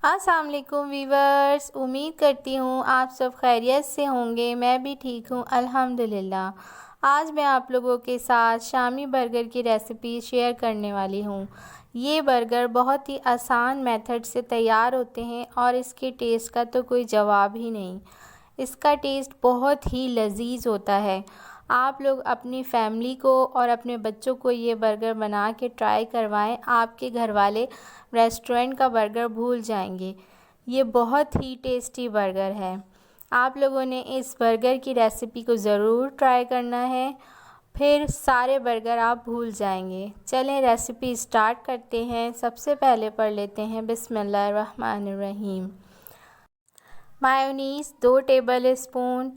अस्सलाम वालेकुम वीवर्स, उम्मीद करती हूँ आप सब खैरियत से होंगे। मैं भी ठीक हूँ अल्हम्दुलिल्लाह। आज मैं आप लोगों के साथ शामी बर्गर की रेसिपी शेयर करने वाली हूँ। ये बर्गर बहुत ही आसान मेथड से तैयार होते हैं और इसके टेस्ट का तो कोई जवाब ही नहीं। इसका टेस्ट बहुत ही लजीज होता है। आप लोग अपनी फैमिली को और अपने बच्चों को ये बर्गर बना के ट्राई करवाएं। आपके घर वाले रेस्टोरेंट का बर्गर भूल जाएंगे। ये बहुत ही टेस्टी बर्गर है। आप लोगों ने इस बर्गर की रेसिपी को ज़रूर ट्राई करना है, फिर सारे बर्गर आप भूल जाएंगे। चलें रेसिपी स्टार्ट करते हैं। सबसे पहले पढ़ लेते हैं बिस्मिल्लाहिर्रहमानिर्रहीम। मायोनीज़ 2 टेबल स्पून,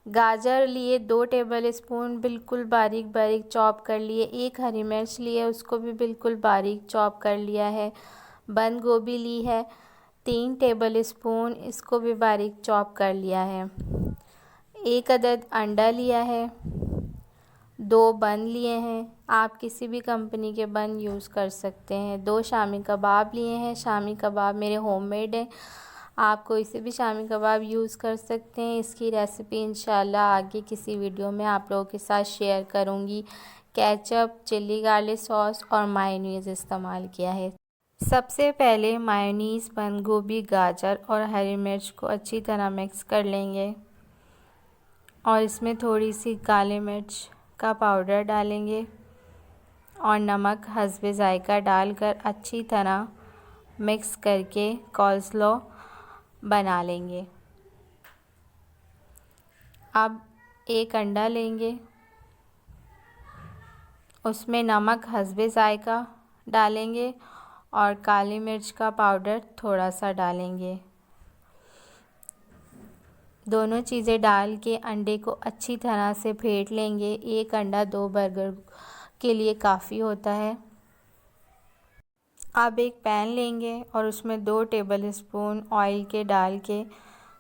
गाजर लिए 2 टेबल स्पून बिल्कुल बारीक बारीक चॉप कर लिए। 1 हरी मिर्च लिए, उसको भी बिल्कुल बारीक चॉप कर लिया है। बंद गोभी ली है 3 टेबल स्पून, इसको भी बारीक चॉप कर लिया है। 1 अदद अंडा लिया है। 2 बन लिए हैं, आप किसी भी कंपनी के बन यूज़ कर सकते हैं। 2 शामी कबाब लिए हैं। शामी कबाब मेरे होममेड है, आप कोई से भी शामी कबाब यूज़ कर सकते हैं। इसकी रेसिपी इंशाल्लाह आगे किसी वीडियो में आप लोगों के साथ शेयर करूंगी। केचप, चिल्ली गार्लिक सॉस और मायोनीज़ इस्तेमाल किया है। सबसे पहले मायोनीज़, बंद गोभी, गाजर और हरी मिर्च को अच्छी तरह मिक्स कर लेंगे और इसमें थोड़ी सी काली मिर्च का पाउडर डालेंगे और नमक हस्बे ज़ायका डालकर अच्छी तरह मिक्स करके कॉल्स्लो बना लेंगे। अब 1 अंडा लेंगे, उसमें नमक हस्बे ज़ायका डालेंगे और काली मिर्च का पाउडर थोड़ा सा डालेंगे। दोनों चीज़ें डाल के अंडे को अच्छी तरह से फेंट लेंगे। 1 अंडा 2 बर्गर के लिए काफ़ी होता है। अब एक पैन लेंगे और उसमें 2 टेबल स्पून ऑयल के डाल के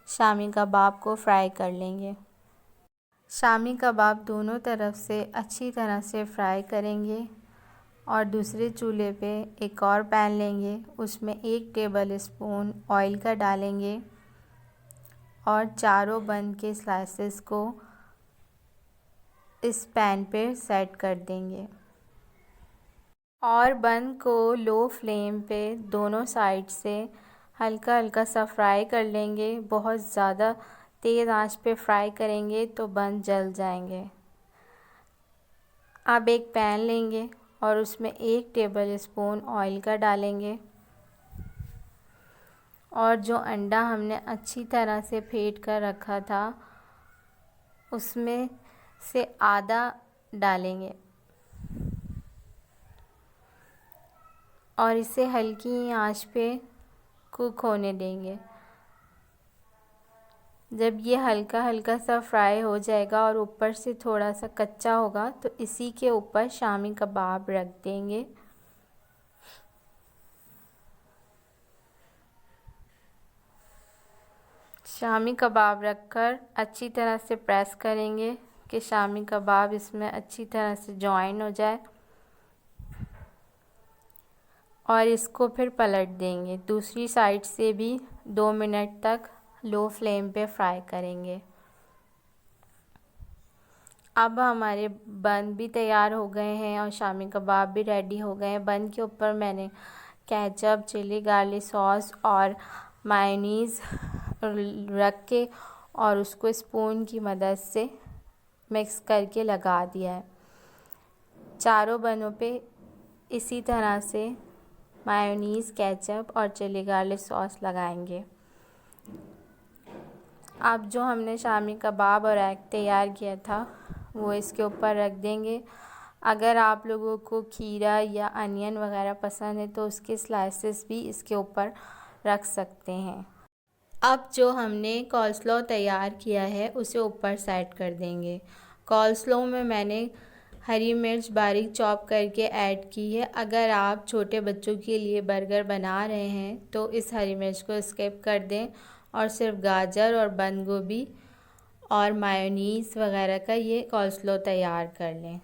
शामी कबाब को फ्राई कर लेंगे। शामी कबाब दोनों तरफ से अच्छी तरह से फ्राई करेंगे और दूसरे चूल्हे पे एक और पैन लेंगे, उसमें 1 टेबल स्पून ऑयल का डालेंगे और चारों बन के स्लाइसेस को इस पैन पे सेट कर देंगे और बन को लो फ्लेम पे दोनों साइड से हल्का हल्का सा फ्राई कर लेंगे। बहुत ज़्यादा तेज़ आंच पे फ्राई करेंगे तो बन जल जाएंगे। अब एक पैन लेंगे और उसमें 1 टेबल स्पून ऑयल का डालेंगे और जो अंडा हमने अच्छी तरह से फेंट कर रखा था उसमें से आधा डालेंगे और इसे हल्की आंच पे कुक होने देंगे। जब ये हल्का हल्का सा फ्राई हो जाएगा और ऊपर से थोड़ा सा कच्चा होगा तो इसी के ऊपर शामी कबाब रख देंगे। शामी कबाब रखकर अच्छी तरह से प्रेस करेंगे कि शामी कबाब इसमें अच्छी तरह से जॉइन हो जाए और इसको फिर पलट देंगे। दूसरी साइड से भी 2 मिनट तक लो फ्लेम पे फ्राई करेंगे। अब हमारे बन भी तैयार हो गए हैं और शामी कबाब भी रेडी हो गए हैं। बन के ऊपर मैंने केचप, चिली गार्लिक सॉस और मायोनीज़ रख के और उसको स्पून की मदद से मिक्स करके लगा दिया है। चारों बनों पे इसी तरह से मायोनीज़, केचप और चिली गार्लिक सॉस लगाएंगे। अब जो हमने शामी कबाब और एग तैयार किया था वो इसके ऊपर रख देंगे। अगर आप लोगों को खीरा या अनियन वगैरह पसंद है तो उसके स्लाइसेस भी इसके ऊपर रख सकते हैं। अब जो हमने कॉल्स्लो तैयार किया है उसे ऊपर सेट कर देंगे। कॉल्स्लो में मैंने हरी मिर्च बारीक चॉप करके ऐड की है। अगर आप छोटे बच्चों के लिए बर्गर बना रहे हैं तो इस हरी मिर्च को स्किप कर दें और सिर्फ गाजर और बंद गोभी और मायोनीज़ वगैरह का ये कॉल्स्लो तैयार कर लें।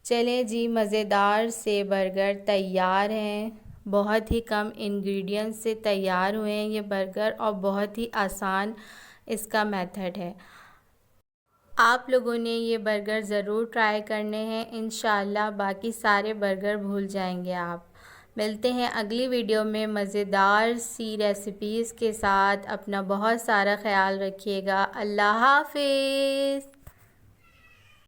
चलें जी, मज़ेदार से बर्गर तैयार हैं। बहुत ही कम इंग्रेडिएंट्स से तैयार हुए हैं ये बर्गर और बहुत ही आसान इसका मेथड है। आप लोगों ने ये बर्गर ज़रूर ट्राई करने हैं, इंशाल्लाह बाकी सारे बर्गर भूल जाएंगे आप। मिलते हैं अगली वीडियो में मज़ेदार सी रेसिपीज़ के साथ। अपना बहुत सारा ख्याल रखिएगा। अल्लाह हाफ़िज़।